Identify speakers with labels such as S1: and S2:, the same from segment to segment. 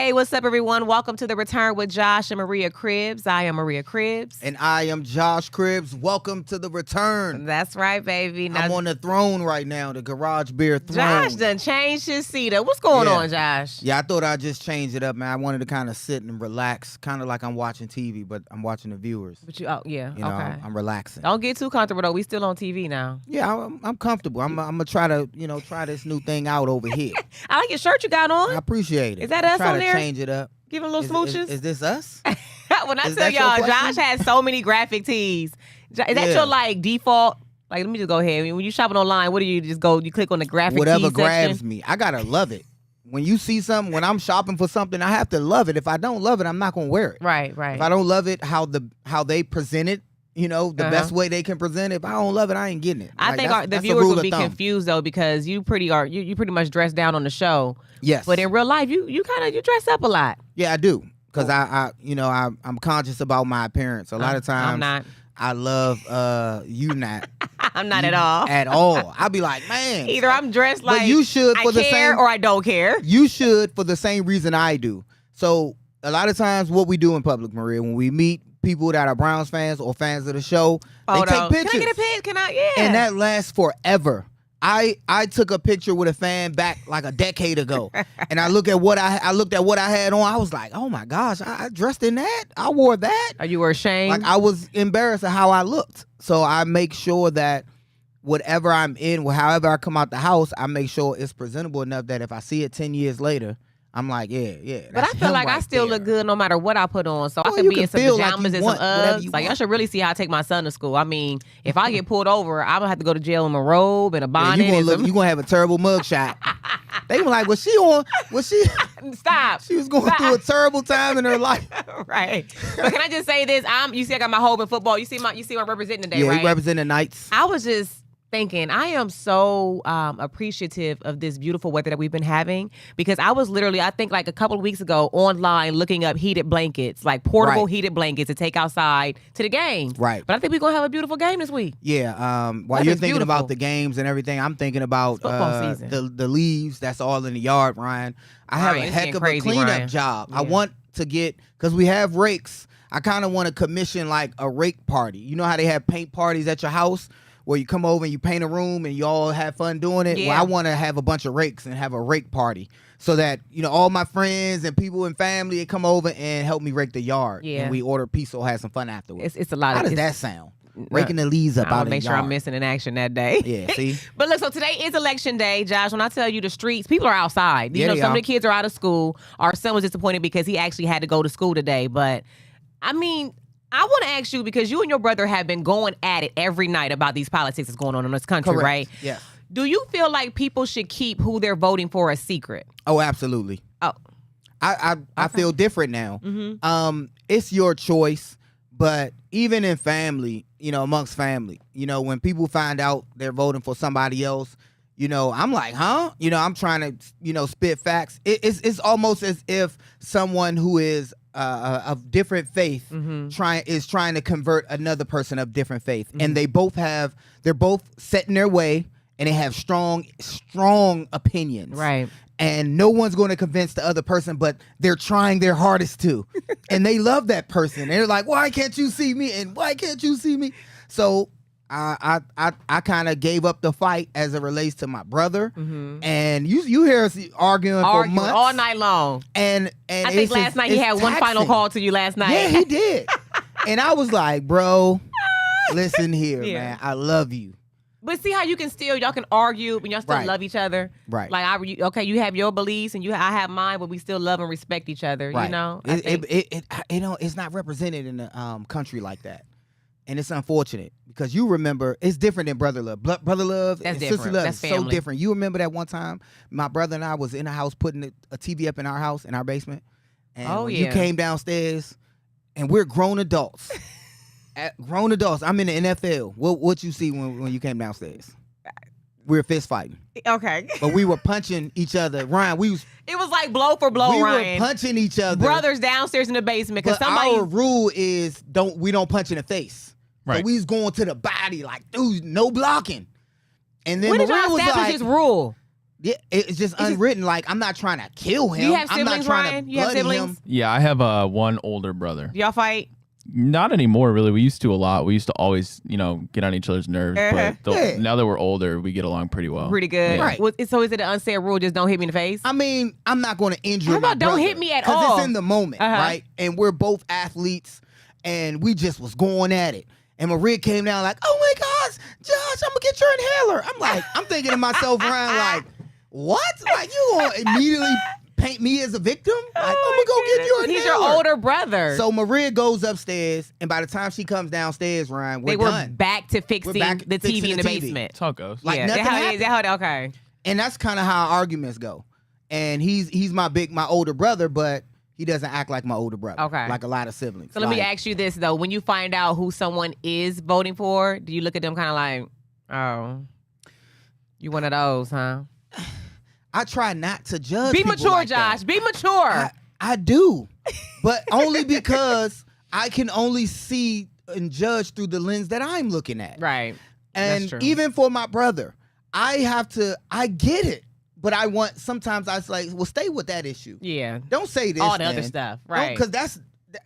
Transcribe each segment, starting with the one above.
S1: Hey, what's up, everyone? Welcome to The Return with Josh and Maria Cribbs. I am Maria Cribbs.
S2: And I am Josh Cribbs. Welcome to The Return.
S1: That's right, baby.
S2: Now, I'm on the throne right now, the Garage Beer throne.
S1: Josh done changed his seat up. What's going on, Josh?
S2: Yeah, I thought I'd just change it up, man. I wanted to kind of sit and relax, kind of like I'm watching TV, but I'm watching the viewers.
S1: But okay.
S2: I'm relaxing.
S1: Don't get too comfortable, though. We still on TV now.
S2: Yeah, I'm comfortable. I'm going to try to, try this new thing out over here.
S1: I like your shirt you got on.
S2: I appreciate it.
S1: Is that us on there?
S2: Try to change it up.
S1: Giving little smooches?
S2: Is this us?
S1: When I tell y'all, Josh has so many graphic tees. Is that your default? Like, let me just go ahead. I mean, when you shopping online, what do you just go? You click on the graphic tees
S2: Whatever
S1: section?
S2: grabs me. I gotta love it. When you see something, when I'm shopping for something, I have to love it. If I don't love it, I'm not gonna wear it.
S1: Right.
S2: If I don't love it, how they present it, the best way they can present it. If I don't love it, I ain't getting it.
S1: I think the viewers would be confused though, because you pretty much dress down on the show.
S2: Yes.
S1: But in real life, you dress up a lot.
S2: Yeah, I do. Because I'm conscious about my appearance. A lot of times
S1: I'm not.
S2: I love you not.
S1: I'm not at all.
S2: At all. I'll be like, man.
S1: Either I'm dressed like
S2: you should for
S1: I care or I don't care.
S2: You should for the same reason I do. So a lot of times what we do in public, Maria, when we meet people that are Browns fans or fans of the show, they take pictures.
S1: Can I get a pic? Can I? Yeah.
S2: And that lasts forever. I took a picture with a fan back like a decade ago, and I looked at what I had on. I was like, oh my gosh, I dressed in that. I wore that.
S1: Are you ashamed?
S2: Like I was embarrassed of how I looked. So I make sure that whatever I'm in, however I come out the house, I make sure it's presentable enough that if I see it 10 years later, I'm like, yeah.
S1: But I feel like I still look good no matter what I put on. So I could be in some pajamas and some Uggs. Like, y'all should really see how I take my son to school. I mean, if I get pulled over, I'm going to have to go to jail in a robe and a bonnet.
S2: You're going to have a terrible mugshot. They were like, was she?
S1: Stop.
S2: She was going through a terrible time in her life.
S1: Right. But can I just say this? You see I got my hope in football. You see what I'm representing today, right?
S2: Yeah, you represent the Knights.
S1: I was just thinking, I am so appreciative of this beautiful weather that we've been having, because I was literally, I think like a couple of weeks ago, online looking up heated blankets, like portable heated blankets to take outside to the game.
S2: Right.
S1: But I think we're going to have a beautiful game this week.
S2: Yeah. While you're thinking about the games and everything, I'm thinking about the leaves that's all in the yard, Ryan. I have a heck of a cleanup job. Yeah. I want to because we have rakes, I kind of want to commission like a rake party. You know how they have paint parties at your house? Where you come over and you paint a room and you all have fun doing it.
S1: Yeah.
S2: Well, I want to have a bunch of rakes and have a rake party so that, all my friends and people and family they come over and help me rake the yard.
S1: Yeah.
S2: And we order pizza or have some fun afterwards.
S1: It's a lot.
S2: How does that sound? Raking the leaves up out of the yard.
S1: Make sure I'm missing in action that day.
S2: Yeah, see?
S1: But look, so today is election day, Josh. When I tell you the streets, people are outside.
S2: Yeah,
S1: some of the kids are out of school. Our son was disappointed because he actually had to go to school today. But, I mean, I want to ask you, because you and your brother have been going at it every night about these politics that's going on in this country,
S2: Correct.
S1: right?
S2: Yeah.
S1: Do you feel like people should keep who they're voting for a secret?
S2: Oh, absolutely.
S1: Oh.
S2: I feel different now.
S1: Mm-hmm.
S2: It's your choice, but even in family, amongst family, when people find out they're voting for somebody else, I'm like, huh? I'm trying to, spit facts. It's almost as if someone who is of different faith is trying to convert another person of different faith, and they're both set in their way, and they have strong opinions,
S1: right?
S2: And no one's going to convince the other person, but they're trying their hardest to, and they love that person. They're like, why can't you see me? And why can't you see me? So I kind of gave up the fight as it relates to my brother, and you hear us arguing for months,
S1: all night long.
S2: And
S1: I think last night he had one final call to you last night.
S2: Yeah, he did. And I was like, bro, listen here, man, I love you.
S1: But see how y'all can argue, but y'all still love each other.
S2: Right.
S1: Like, you have your beliefs and I have mine, but we still love and respect each other.
S2: Right.
S1: It's
S2: not represented in the country like that. And it's unfortunate because you remember, it's different than brother love. Brother love and sister love is so different. You remember that one time my brother and I was in the house putting a TV up in our house, in our basement. And you came downstairs, and we're grown adults. I'm in the NFL. What you see when you came downstairs? We were fist fighting.
S1: Okay.
S2: But we were punching each other. Ryan,
S1: it was like blow for blow, Ryan.
S2: We were punching each other.
S1: Brothers downstairs in the basement.
S2: But our rule is we don't punch in the face.
S3: Right.
S2: So we was going to the body like, dude, no blocking. And then
S1: when did
S2: Maria
S1: y'all
S2: was
S1: establish
S2: like,
S1: this rule?
S2: Yeah, it's just unwritten. Like, I'm not trying to kill him.
S1: Do you have
S2: I'm not
S1: siblings,
S2: trying
S1: Ryan?
S2: to
S1: You have
S2: bloody
S1: siblings?
S2: him.
S3: Yeah, I have one older brother.
S1: Do y'all fight?
S3: Not anymore, really. We used to a lot. We used to always, get on each other's nerves. But now that we're older, we get along pretty well.
S1: Pretty good.
S3: Yeah.
S2: Right.
S1: Well, so is it an unsaid rule, just don't hit me in the face?
S2: I mean, I'm not going to injure
S1: How about
S2: my
S1: don't
S2: brother,
S1: hit me at
S2: 'cause
S1: all?
S2: it's in the moment,
S1: Uh-huh.
S2: right? And we're both athletes, and we just was going at it. And Maria came down like, oh my gosh, Josh, I'm going to get your inhaler. I'm thinking to myself, Ryan, like, what? Like, you going to immediately paint me as a victim? Like, I'm going to go get your inhaler.
S1: He's your older brother.
S2: So Maria goes upstairs, and by the time she comes downstairs, Ryan, we're
S1: they were
S2: done.
S1: back to fixing
S2: back
S1: the
S2: fixing
S1: TV in the
S2: the TV.
S1: basement.
S3: That's how it goes.
S2: Like,
S1: yeah,
S2: nothing happened.
S1: okay.
S2: And that's kind of how our arguments go. And he's my older brother, but he doesn't act like my older brother.
S1: Okay.
S2: Like a lot of siblings.
S1: So let me ask you this, though. When you find out who someone is voting for, do you look at them kind of like, oh, you one of those, huh?
S2: I try not to judge
S1: Be
S2: people
S1: mature,
S2: like
S1: Josh.
S2: that.
S1: Be mature.
S2: I do. But only because I can only see and judge through the lens that I'm looking at.
S1: Right.
S2: And
S1: That's true.
S2: even for my brother, I get it. But sometimes I was like, well, stay with that issue.
S1: Yeah.
S2: Don't say this.
S1: All the other
S2: then.
S1: stuff. Right.
S2: Because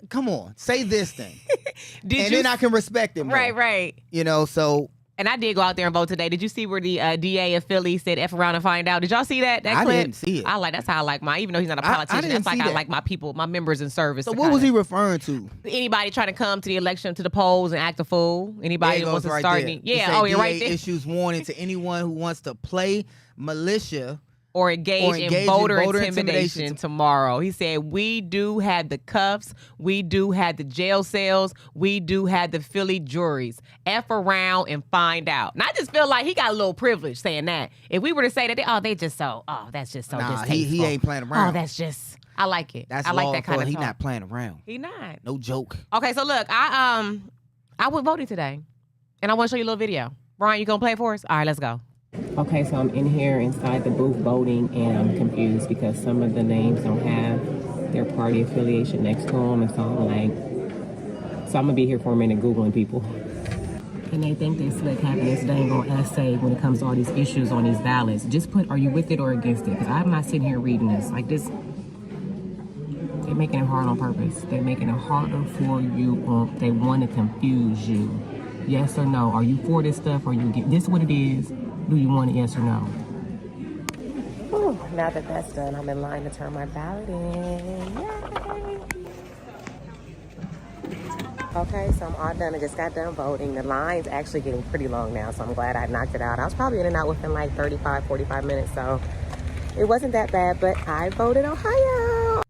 S2: come on, say this thing.
S1: Did
S2: Then I can respect it more.
S1: Right.
S2: So.
S1: And I did go out there and vote today. Did you see where the DA of Philly said F around and find out? Did y'all see that
S2: I
S1: clip?
S2: didn't see it.
S1: That's how I like even though he's not a
S2: I
S1: politician,
S2: didn't
S1: that's like
S2: see
S1: I
S2: that.
S1: like my people, my members in service.
S2: So
S1: to
S2: what was he
S1: kinda-
S2: referring to?
S1: Anybody trying to come to the election, to the polls and act a fool? Anybody
S2: There
S1: who
S2: it
S1: wants
S2: goes
S1: to
S2: right
S1: start
S2: there.
S1: any?
S2: It
S1: Yeah,
S2: say
S1: you're right
S2: DA
S1: there.
S2: issues warning to anyone who wants to play militia
S1: Or engage in
S2: in
S1: voter
S2: voter
S1: intimidation
S2: intimidation
S1: tomorrow. He said, we do have the cuffs. We do have the jail cells. We do have the Philly juries. F around and find out. And I just feel like he got a little privilege saying that. If we were to say that, that's just so
S2: Nah,
S1: distasteful.
S2: he ain't playing around.
S1: Oh, that's just, I like it.
S2: That's
S1: I like
S2: law
S1: that kind of
S2: He
S1: talk.
S2: not playing around.
S1: He not.
S2: No joke.
S1: Okay, so look, I went voting today. And I want to show you a little video. Brian, you gonna play it for us? All right, let's go. Okay, so I'm in here inside the booth voting, and I'm confused because some of the names don't have their party affiliation next to them, and so I'm gonna be here for a minute Googling people. And they think they slick having this dang on essay when it comes to all these issues on these ballots. Just put, are you with it or against it? Because I'm not sitting here reading this. Like this, they're making it hard on purpose. They're making it harder for you. They want to confuse you. Yes or no? Are you for this stuff? Or you get this what it is? Do you want it, yes or no? Whew, now that that's done, I'm in line to turn my ballot in. Yay! Okay, so I'm all done. I just got done voting. The line's actually getting pretty long now, so I'm glad I knocked it out. I was probably in and out within like 35, 45 minutes, so it wasn't that bad, but I voted Ohio.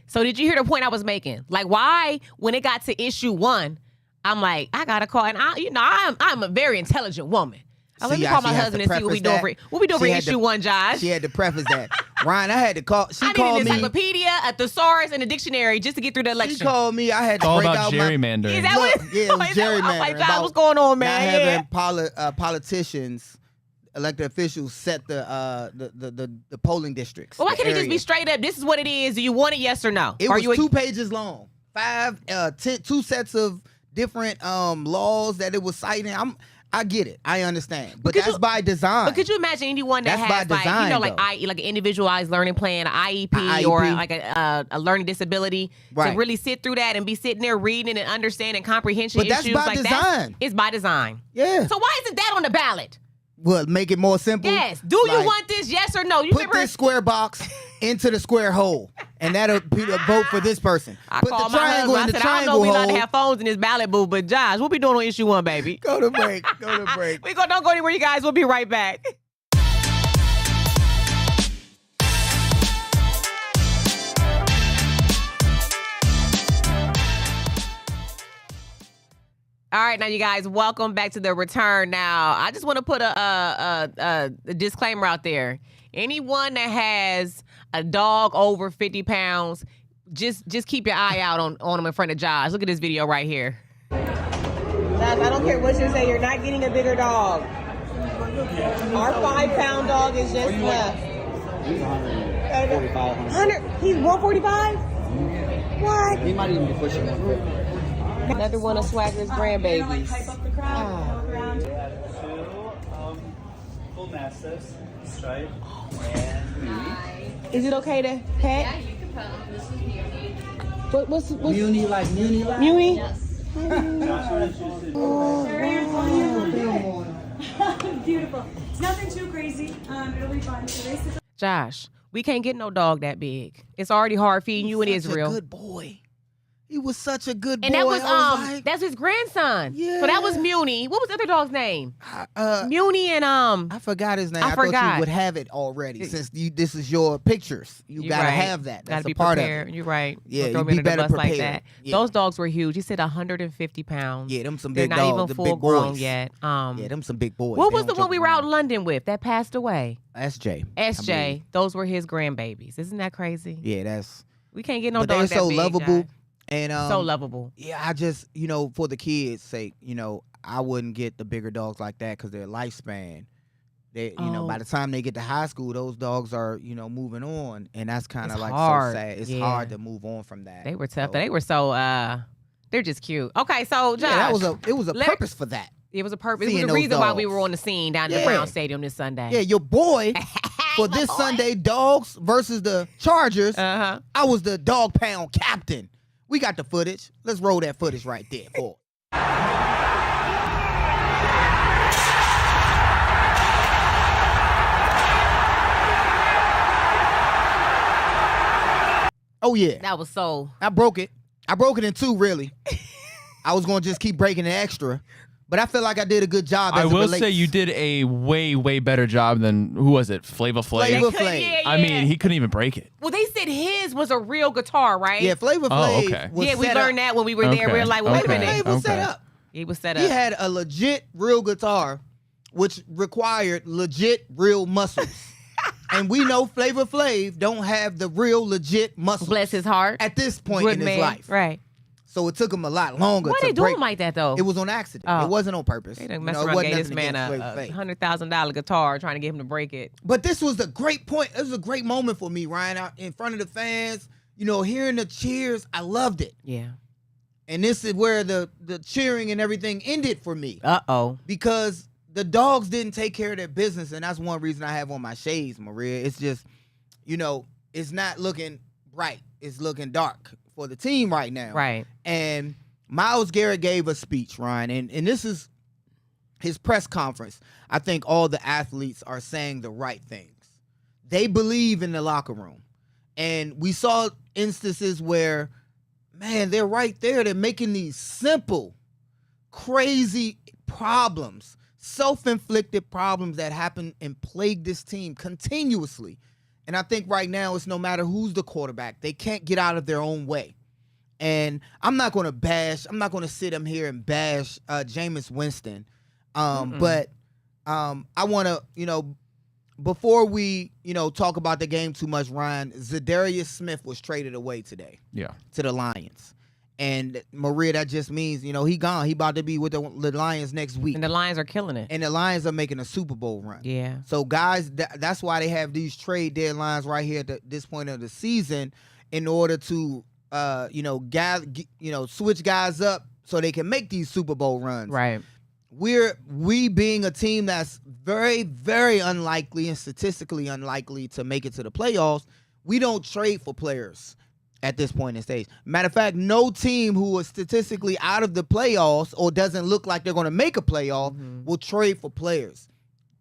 S1: So did you hear the point I was making? Like, why, when it got to issue 1, I'm like, I got to call, and I'm a very intelligent woman. Let me call my husband and see what we doing for issue 1, Josh.
S2: She had to preface that. Ryan, I had to call.
S1: I need an encyclopedia, a thesaurus, and a dictionary just to get through the election.
S2: She called me. I had to
S3: all
S2: break
S3: about
S2: out
S3: gerrymandering.
S1: Is that what?
S2: Yeah, it was gerrymandering.
S1: I'm like, Josh, what's going on, man?
S2: Not having politicians, elected officials, set the polling districts.
S1: Well, why can't it just
S2: area.
S1: be straight up? This is what it is. Do you want it? Yes or no?
S2: It was 2 pages long. 2 sets of different laws that it was citing. I get it. I understand. But that's by design.
S1: But could you imagine anyone that
S2: That's
S1: has
S2: by design,
S1: like an individualized learning plan, an IEP, or like a learning disability to really sit through that and be sitting there reading and understanding comprehension
S2: But
S1: issues?
S2: that's by design.
S1: It's by design.
S2: Yeah.
S1: So why isn't that on the ballot?
S2: Well, make it more simple.
S1: Yes. Do you want this? Yes or no? You
S2: put
S1: remember
S2: this square box into the square hole, and that'll vote for this person.
S1: I
S2: Put
S1: called
S2: the triangle
S1: my
S2: in
S1: husband.
S2: the
S1: I said, I don't know
S2: triangle
S1: we allowed to
S2: hole.
S1: have phones in this ballot booth, but Josh, what we doing on issue 1, baby?
S2: Go to break. Go to break.
S1: Don't go anywhere, you guys. We'll be right back. All right, now you guys, welcome back to the return. Now, I just want to put a disclaimer out there. Anyone that has a dog over 50 pounds, just keep your eye out on them in front of Josh. Look at this video right here. Josh, I don't care what you say. You're not getting a bigger dog. Our 5-pound dog is just left.
S4: He's 145.
S1: 100. He's 145. What?
S4: He might even be pushing that.
S1: Another one of Swagger's grandbabies.
S4: Full bull mastiffs, Stripe, and Muni.
S1: Is it okay to pet?
S5: Yeah, you can put them. This is Muni.
S1: What's
S4: Muni like Muni like?
S1: Muni?
S5: Yes.
S6: Beautiful. It's nothing too crazy. It'll be fun.
S1: Josh, we can't get no dog that big. It's already hard feeding you in
S2: Such
S1: Israel.
S2: a good boy. He was such a good boy.
S1: And that was
S2: I was like,
S1: that's his grandson. Yeah. So that was Muni. What was the other dog's name? Muni and
S2: I forgot his name. I thought
S1: forgot.
S2: you would have it already since this is your pictures. You gotta have that. That's
S1: gotta be
S2: a part
S1: prepared.
S2: of it.
S1: You're right.
S2: Yeah,
S1: Throw
S2: you
S1: me
S2: be
S1: under the
S2: better
S1: bus like
S2: prepared.
S1: that.
S2: Yeah.
S1: Those dogs were huge. He said 150 pounds.
S2: Yeah, them some
S1: They're
S2: big
S1: not
S2: dogs.
S1: even
S2: The
S1: full
S2: big
S1: grown
S2: boys.
S1: yet.
S2: Yeah, them some big boys.
S1: What
S2: They
S1: was the
S2: don't
S1: one
S2: joke
S1: we were out
S2: around.
S1: in London with that passed away?
S2: SJ.
S1: SJ. Those were his grandbabies. Isn't that crazy?
S2: Yeah, that's.
S1: We can't get no
S2: But
S1: dog
S2: they're
S1: that
S2: so
S1: big,
S2: lovable.
S1: guys.
S2: And
S1: So lovable.
S2: Yeah, I just for the kids' sake, I wouldn't get the bigger dogs like that because their lifespan. They, by the time they get to high school, those dogs are, moving on, and that's kind of
S1: It's
S2: like
S1: hard.
S2: so sad. It's
S1: Yeah.
S2: hard to move on from that.
S1: They were tough.
S2: So,
S1: They were so they're just cute. Okay, so Josh,
S2: yeah, it was a
S1: let-
S2: purpose for that.
S1: it was a purpose. It
S2: Seeing
S1: was a
S2: those
S1: reason why we
S2: dogs.
S1: were on the scene down at the
S2: Yeah.
S1: Brown Stadium this Sunday.
S2: Yeah, your boy for
S1: My
S2: this
S1: boy.
S2: Sunday, dogs versus the Chargers.
S1: Uh-huh.
S2: I was the dog pound captain. We got the footage. Let's roll that footage right there. For Oh yeah,
S1: That was so.
S2: I broke it. I broke it in two, really. I was gonna just keep breaking it extra, but I feel like I did a good job. As
S3: I
S2: it
S3: will
S2: relates.
S3: say you did a way better job than who was it? Flava Flav.
S2: Flavor
S1: Could-
S2: Flav.
S1: yeah,
S3: I
S1: yeah.
S3: mean, he couldn't even break it.
S1: Well, they said his was a real guitar, right?
S2: Yeah, Flavor Flav.
S3: okay.
S2: Was
S1: Yeah, we
S2: set
S1: learned
S2: up.
S1: that when we were there. We were
S3: Okay,
S1: like, wait a
S3: okay.
S1: minute.
S2: Flav was set
S3: Okay.
S2: up.
S1: He was set up.
S2: He had a legit real guitar, which required legit real muscles. And we know Flavor Flav don't have the real legit muscles.
S1: Bless his heart.
S2: At this point
S1: Good
S2: in
S1: man.
S2: his life.
S1: Right.
S2: So it took him a lot longer
S1: Why
S2: to
S1: they do
S2: break.
S1: him like that though?
S2: It was on accident.
S1: Oh.
S2: It wasn't on purpose.
S1: They done
S2: You
S1: mess
S2: know, it
S1: around,
S2: wasn't
S1: gave this
S2: nothing
S1: man
S2: against
S1: a
S2: Flavor Flav.
S1: $100,000 guitar trying to get him to break it.
S2: But this was the great point. It was a great moment for me, Ryan, out in front of the fans. Hearing the cheers, I loved it.
S1: Yeah.
S2: And this is where the cheering and everything ended for me.
S1: Uh-oh.
S2: Because the dogs didn't take care of their business, and that's one reason I have on my shades, Maria. It's just, it's not looking bright. It's looking dark for the team right now.
S1: Right.
S2: And Myles Garrett gave a speech, Ryan, and this is his press conference. I think all the athletes are saying the right things. They believe in the locker room. And we saw instances where, man, they're right there. They're making these simple, crazy problems, self-inflicted problems that happen and plague this team continuously. And I think right now it's no matter who's the quarterback, they can't get out of their own way. And I'm not going to sit him here and bash Jameis Winston. But I want to, before we, talk about the game too much, Ryan, Za'Darius Smith was traded away today.
S3: Yeah.
S2: To the Lions. And Maria, that just means, he gone. He about to be with the Lions next week.
S1: And the Lions are killing it.
S2: And the Lions are making a Super Bowl run.
S1: Yeah.
S2: So, guys, that's why they have these trade deadlines right here at this point of the season in order to, switch guys up so they can make these Super Bowl runs.
S1: Right.
S2: We being a team that's very, very unlikely and statistically unlikely to make it to the playoffs, we don't trade for players at this point in stage. Matter of fact, no team who is statistically out of the playoffs or doesn't look like they're going to make a playoff will trade for players.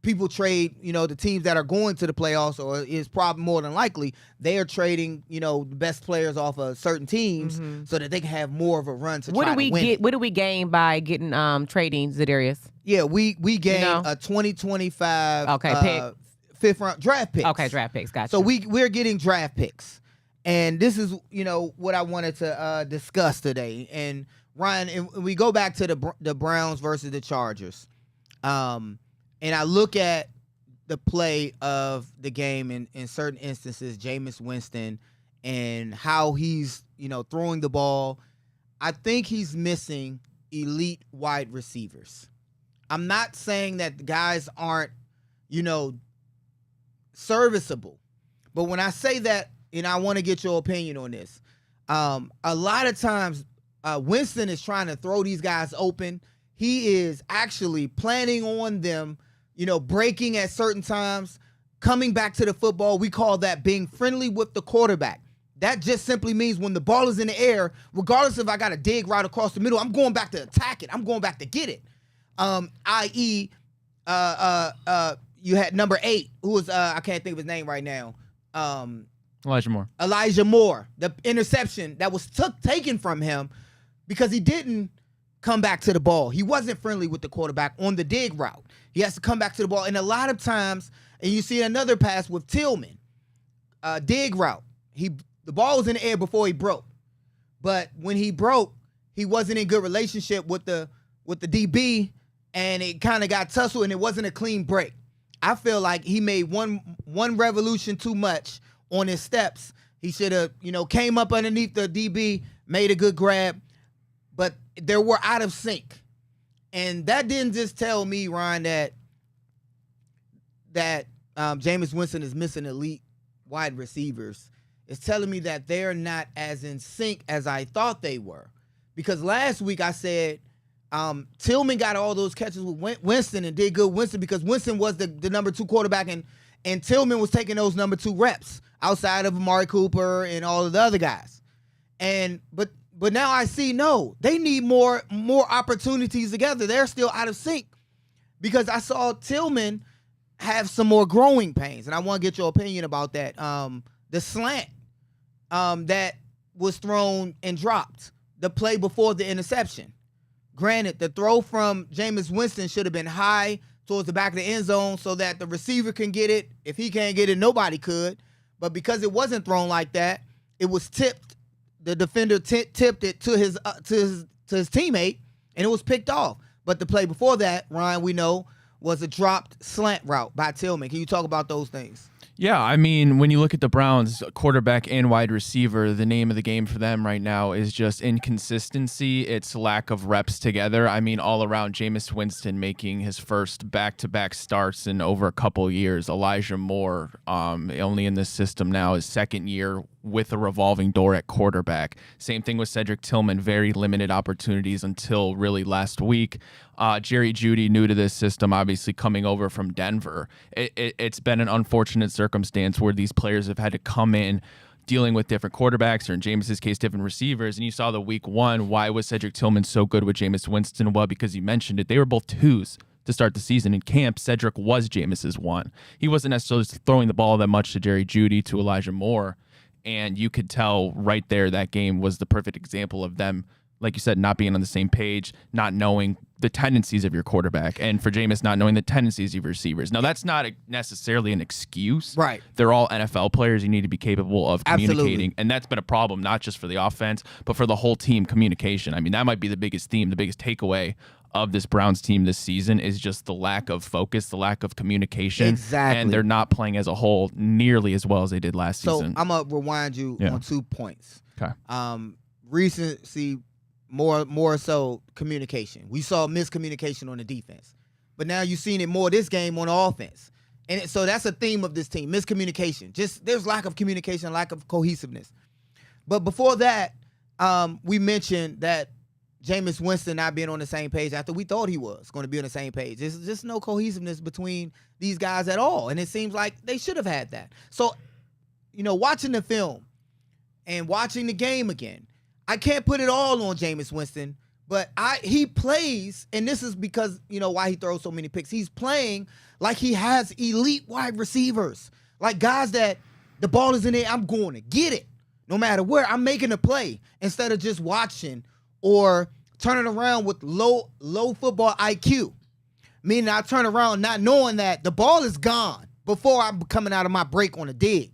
S2: People trade, the teams that are going to the playoffs, or is probably more than likely, they are trading, the best players off of certain teams so that they can have more of a run to
S1: What
S2: try
S1: do we
S2: to win.
S1: get? What do we gain by getting trading Za'Darius?
S2: Yeah, we gained a 2025
S1: pick.
S2: fifth round draft pick.
S1: Okay, draft picks. Gotcha.
S2: So we're getting draft picks. And this is, what I wanted to discuss today. And Ryan, and we go back to the Browns versus the Chargers. And I look at the play of the game in certain instances, Jameis Winston, and how he's, throwing the ball. I think he's missing elite wide receivers. I'm not saying that the guys aren't, serviceable. But when I say that, and I want to get your opinion on this, a lot of times Winston is trying to throw these guys open. He is actually planning on them breaking at certain times, coming back to the football. We call that being friendly with the quarterback. That just simply means when the ball is in the air, regardless if I got a dig route across the middle, I'm going back to attack it. I'm going back to get it. I.e., you had number 8, who was I can't think of his name right now.
S3: Elijah Moore.
S2: The interception that was taken from him because he didn't come back to the ball. He wasn't friendly with the quarterback on the dig route. He has to come back to the ball. And a lot of times, and you see another pass with Tillman, dig route. The ball was in the air before he broke. But when he broke, he wasn't in good relationship with the DB, and it kind of got tussled, and it wasn't a clean break. I feel like he made one revolution too much on his steps. He should have, came up underneath the DB, made a good grab, but they were out of sync. And that didn't just tell me, Ryan, that Jameis Winston is missing elite wide receivers. It's telling me that they're not as in sync as I thought they were. Because last week I said Tillman got all those catches with Winston and did good Winston because Winston was the number 2 quarterback and Tillman was taking those number 2 reps outside of Amari Cooper and all of the other guys. But now I see, no, they need more opportunities together. They're still out of sync because I saw Tillman have some more growing pains, and I want to get your opinion about that. The slant that was thrown and dropped, the play before the interception. Granted, the throw from Jameis Winston should have been high towards the back of the end zone so that the receiver can get it. If he can't get it, nobody could. But because it wasn't thrown like that, it was tipped. The defender tipped it to his teammate, and it was picked off. But the play before that, Ryan, we know, was a dropped slant route by Tillman. Can you talk about those things?
S3: Yeah, I mean, when you look at the Browns, quarterback and wide receiver, the name of the game for them right now is just inconsistency. It's lack of reps together. I mean, all around, Jameis Winston making his first back-to-back starts in over a couple years. Elijah Moore, only in this system now, his second year with a revolving door at quarterback. Same thing with Cedric Tillman, very limited opportunities until really last week. Jerry Jeudy, new to this system, obviously coming over from Denver. It's been an unfortunate circumstance where these players have had to come in dealing with different quarterbacks, or in Jameis's case, different receivers. And you saw the week 1, why was Cedric Tillman so good with Jameis Winston? Well, because you mentioned it, they were both 2s to start the season. In camp, Cedric was Jameis's 1. He wasn't necessarily throwing the ball that much to Jerry Jeudy, to Elijah Moore. And you could tell right there that game was the perfect example of them, like you said, not being on the same page, not knowing the tendencies of your quarterback, and for Jameis not knowing the tendencies of your receivers. Now, that's not necessarily an excuse.
S2: Right.
S3: They're all NFL players. You need to be capable of communicating.
S2: Absolutely.
S3: And that's been a problem, not just for the offense, but for the whole team, communication. I mean, that might be the biggest theme, the biggest takeaway of this Browns team this season is just the lack of focus, the lack of communication.
S2: Exactly.
S3: And they're not playing as a whole nearly as well as they did last season.
S2: So I'm going to rewind you on 2 points.
S3: Okay.
S2: Recency, more so communication. We saw miscommunication on the defense. But now you've seen it more this game on the offense. And so that's a theme of this team, miscommunication. Just there's lack of communication, lack of cohesiveness. But before that, we mentioned that Jameis Winston not being on the same page after we thought he was going to be on the same page. There's just no cohesiveness between these guys at all. And it seems like they should have had that. So, watching the film and watching the game again, I can't put it all on Jameis Winston, but he plays, and this is because, why he throws so many picks. He's playing like he has elite wide receivers, like guys that the ball is in there, I'm going to get it. No matter where, I'm making a play instead of just watching or turning around with low football IQ. Meaning I turn around not knowing that the ball is gone before I'm coming out of my break on a dig.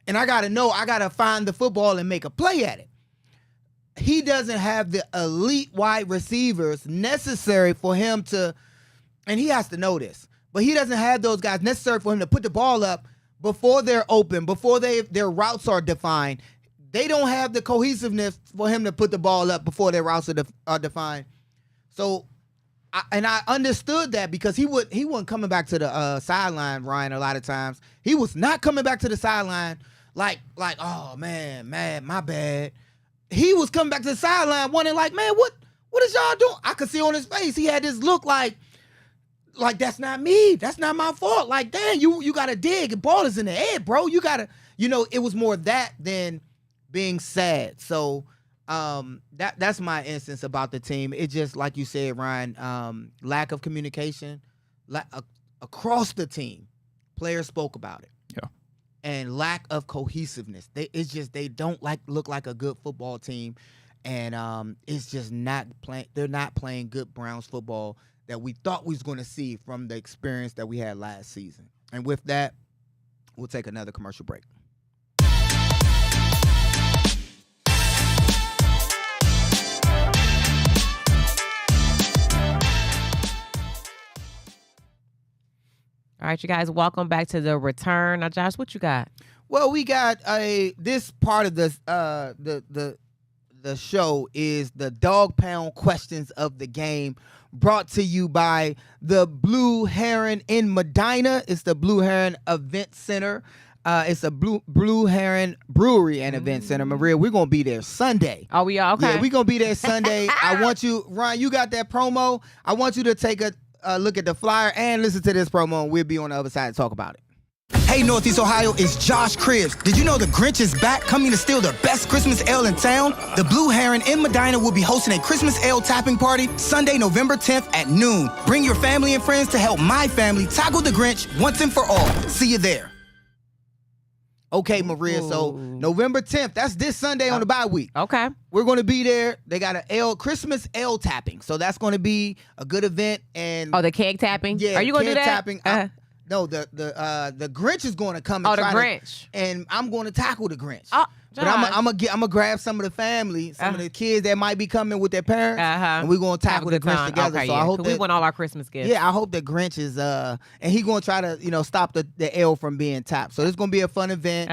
S2: And I got to find the football and make a play at it. He doesn't have the elite wide receivers necessary for him to, and he has to know this, but he doesn't have those guys necessary for him to put the ball up before they're open, before their routes are defined. They don't have the cohesiveness for him to put the ball up before their routes are defined. So, I understood that because he wasn't coming back to the sideline, Ryan, a lot of times. He was not coming back to the sideline like, oh, man, my bad. He was coming back to the sideline wondering like, man, what is y'all doing? I could see on his face he had this look like like, that's not me. That's not my fault. Like, damn, you got to dig. The ball is in the air, bro. You got to, it was more that than being sad. So that's my instance about the team. It just, like you said, Ryan, lack of communication across the team. Players spoke about it.
S3: Yeah.
S2: And lack of cohesiveness. They don't look like a good football team. And it's just not playing. They're not playing good Browns football that we thought we was going to see from the experience that we had last season. And with that, we'll take another commercial break.
S1: All right, you guys, welcome back to the return. Now, Josh, what you got?
S2: Well, we got this part of the show is the dog pound questions of the game, brought to you by the Blue Heron in Medina. It's the Blue Heron Event Center. It's a Blue Heron Brewery and Event Center. Maria, we're gonna be there Sunday.
S1: Oh, we are? Okay.
S2: Yeah, we're gonna be there Sunday. I want you, Ryan, you got that promo. I want you to take a look at the flyer and listen to this promo, and we'll be on the other side to talk about it.
S7: Hey, Northeast Ohio, it's Josh Cribbs. Did you know the Grinch is back, coming to steal the best Christmas ale in town? The Blue Heron in Medina will be hosting a Christmas ale tapping party Sunday, November 10th at noon. Bring your family and friends to help my family tackle the Grinch once and for all. See you there.
S2: Okay, Maria, so November 10th, that's this Sunday on the bye week.
S1: Okay.
S2: We're going to be there. They got a Christmas ale tapping, so that's going to be a good event. And
S1: Oh, the keg tapping?
S2: yeah,
S1: Are you going to do
S2: keg
S1: that?
S2: tapping. No, the Grinch is going to come.
S1: Oh,
S2: And
S1: the
S2: try
S1: Grinch.
S2: and I'm going to tackle the Grinch.
S1: Oh,
S2: but I'm gonna grab some of the family, some of the kids that might be coming with their parents, and we're gonna tackle the Grinch together.
S1: Okay,
S2: so
S1: yeah.
S2: I hope
S1: we want all our Christmas gifts.
S2: yeah, I hope the Grinch is and he gonna try to stop the ale from being tapped. So it's gonna be a fun event.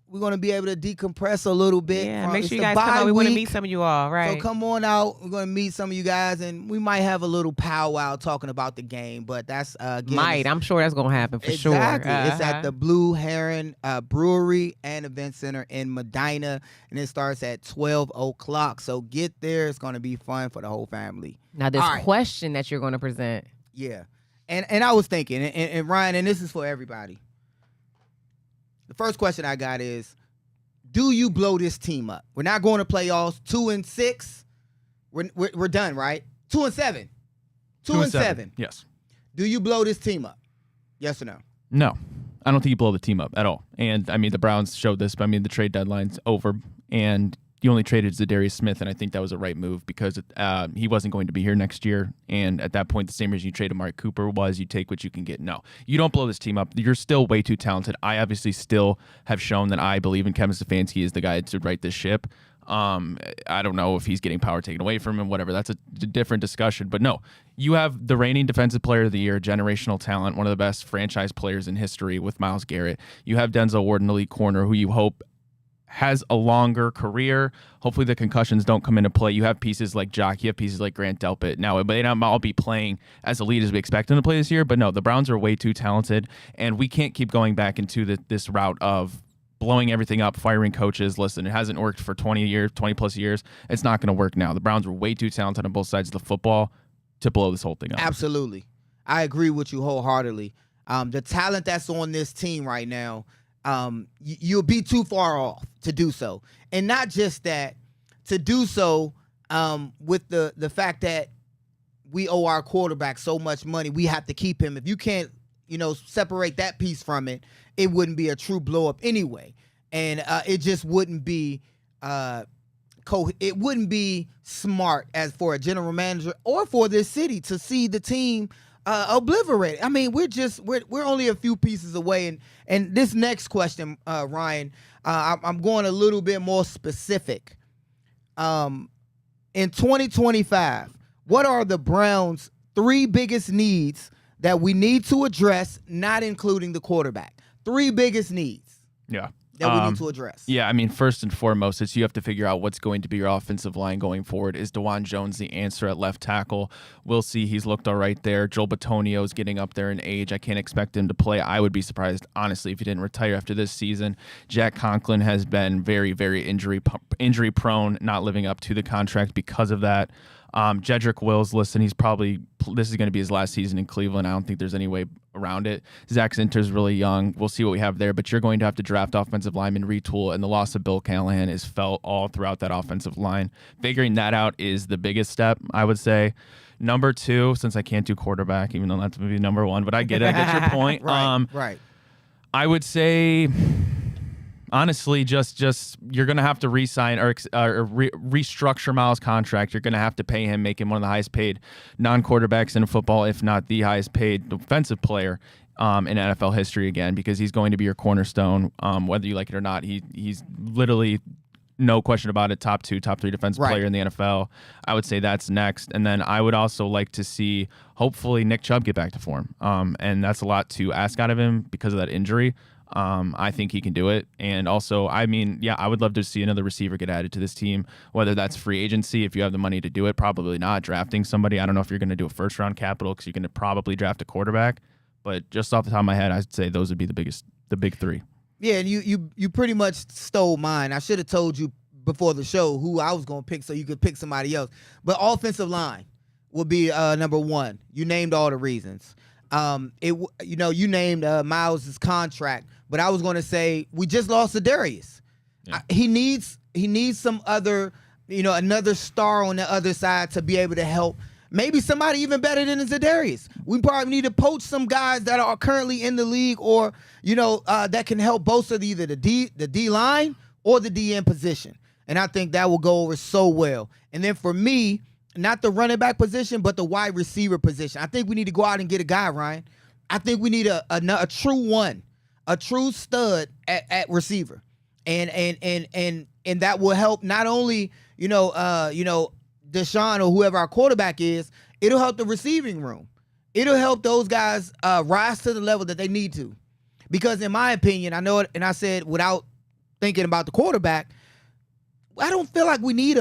S2: We're gonna be able to decompress a little bit.
S1: Yeah, make sure you guys come out. We want to meet some of you all, right?
S2: So come on out. We're gonna meet some of you guys, and we might have a little powwow talking about the game. But that's
S1: I'm sure that's gonna happen for sure.
S2: Exactly. It's at the Blue Heron Brewery and Event Center in Medina, and it starts at 12 o'clock. So get there. It's gonna be fun for the whole family.
S1: Now, this question that you're gonna present.
S2: Yeah, and I was thinking, and Ryan, and this is for everybody. The first question I got is, do you blow this team up? We're not going to playoffs. 2-6. We're done, right? 2-7. 2-7.
S3: Yes.
S2: Do you blow this team up? Yes or no?
S3: No. I don't think you blow the team up at all. And, I mean, the Browns showed this, but, I mean, the trade deadline's over, and you only traded Za'Darius Smith, and I think that was a right move because he wasn't going to be here next year. And at that point, the same reason you traded Amari Cooper was you take what you can get. No, you don't blow this team up. You're still way too talented. I obviously still have shown that I believe in Kevin Stefanski is the guy to right this ship. I don't know if he's getting power taken away from him, whatever. That's a different discussion. But no, you have the reigning defensive player of the year, generational talent, one of the best franchise players in history with Myles Garrett. You have Denzel Ward, an elite corner who you hope has a longer career. Hopefully the concussions don't come into play. You have pieces like Jock. You have pieces like Grant Delpit. Now, it may not all be playing as elite as we expect them to play this year, but no, the Browns are way too talented, and we can't keep going back into this route of blowing everything up, firing coaches. Listen, it hasn't worked for 20 plus years. It's not going to work now. The Browns were way too talented on both sides of the football to blow this whole thing up.
S2: Absolutely. I agree with you wholeheartedly. The talent that's on this team right now, you'll be too far off to do so. And not just that, to do so with the fact that we owe our quarterback so much money, we have to keep him. If you can't, separate that piece from it, it wouldn't be a true blow up anyway. And it just wouldn't be it wouldn't be smart as for a general manager or for this city to see the team obliterate. I mean, we're only a few pieces away. And this next question, Ryan, I'm going a little bit more specific. In 2025, what are the Browns' 3 biggest needs that we need to address, not including the quarterback? 3 biggest needs.
S3: Yeah.
S2: That we need to address.
S3: Yeah, I mean, first and foremost, it's you have to figure out what's going to be your offensive line going forward. Is DeJuan Jones the answer at left tackle? We'll see. He's looked all right there. Joel Bitonio is getting up there in age. I can't expect him to play. I would be surprised, honestly, if he didn't retire after this season. Jack Conklin has been very, very injury prone, not living up to the contract because of that. Jedrick Wills, listen, this is going to be his last season in Cleveland. I don't think there's any way around it. Zach Zinter's really young. We'll see what we have there, but you're going to have to draft offensive lineman, retool, and the loss of Bill Callahan is felt all throughout that offensive line. Figuring that out is the biggest step, I would say. Number 2, since I can't do quarterback, even though that's maybe number 1, but I get it. I get your point.
S2: Right.
S3: I would say, honestly, just you're going to have to re-sign or restructure Miles' contract. You're going to have to pay him, make him one of the highest paid non-quarterbacks in football, if not the highest paid defensive player in NFL history again, because he's going to be your cornerstone, whether you like it or not. He's literally, no question about it, top 3 defensive player in the NFL. I would say that's next. And then I would also like to see, hopefully, Nick Chubb get back to form. And that's a lot to ask out of him because of that injury. I think he can do it. And also, I would love to see another receiver get added to this team, whether that's free agency, if you have the money to do it, probably not. Drafting somebody, I don't know if you're going to do a first-round capital because you're going to probably draft a quarterback. But just off the top of my head, I'd say those would be the big 3.
S2: Yeah, and you pretty much stole mine. I should have told you before the show who I was going to pick so you could pick somebody else. But offensive line would be number 1. You named all the reasons. You named Miles' contract, but I was going to say we just lost Za'Darius.
S3: Yeah.
S2: He needs some other, another star on the other side to be able to help. Maybe somebody even better than Za'Darius. We probably need to poach some guys that are currently in the league, or that can help bolster either the D line or the DN position. And I think that will go over so well. And then for me, not the running back position, but the wide receiver position. I think we need to go out and get a guy, Ryan. I think we need a true one, a true stud at receiver, and that will help not only Deshaun or whoever our quarterback is. It'll help the receiving room. It'll help those guys rise to the level that they need to. Because in my opinion, I know it, and I said without thinking about the quarterback, I don't feel like we need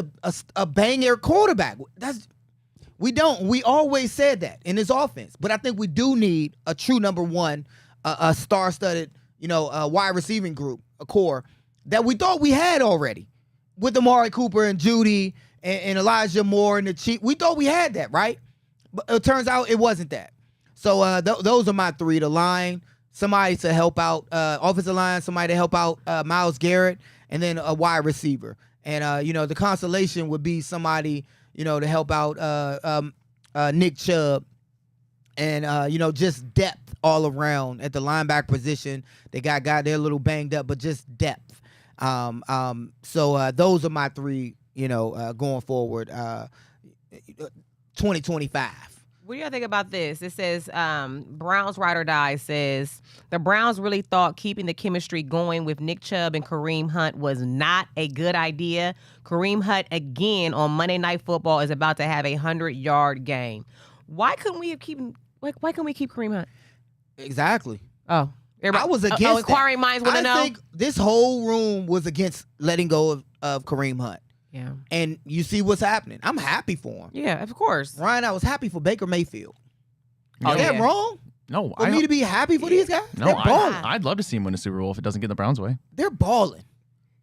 S2: a banger quarterback. We don't. We always said that in this offense. But I think we do need a true number 1, a star-studded, wide receiving group, a core that we thought we had already with Amari Cooper and Judy and Elijah Moore and the Chief. We thought we had that, right? But it turns out it wasn't that. So those are my 3. The line, somebody to help out, offensive line, somebody to help out Myles Garrett, and then a wide receiver. And, the consolation would be somebody, to help out Nick Chubb and, just depth all around at the linebacker position. They got they're a little banged up, but just depth. So those are my 3, going forward, 2025.
S1: What do y'all think about this? It says, Browns Ride or Die says, the Browns really thought keeping the chemistry going with Nick Chubb and Kareem Hunt was not a good idea. Kareem Hunt, again, on Monday Night Football, is about to have a 100-yard game. Why couldn't we keep Kareem Hunt?
S2: Exactly.
S1: Oh.
S2: I was against
S1: inquiring minds want to know?
S2: I think this whole room was against letting go of Kareem Hunt.
S1: Yeah.
S2: And you see what's happening. I'm happy for him.
S1: Yeah, of course.
S2: Ryan, I was happy for Baker Mayfield.
S3: Oh,
S2: Is that wrong?
S3: No.
S2: For me to be happy for these guys?
S3: No,
S2: They're balling.
S3: I'd love to see him win a Super Bowl if it doesn't get the Browns' way.
S2: They're balling.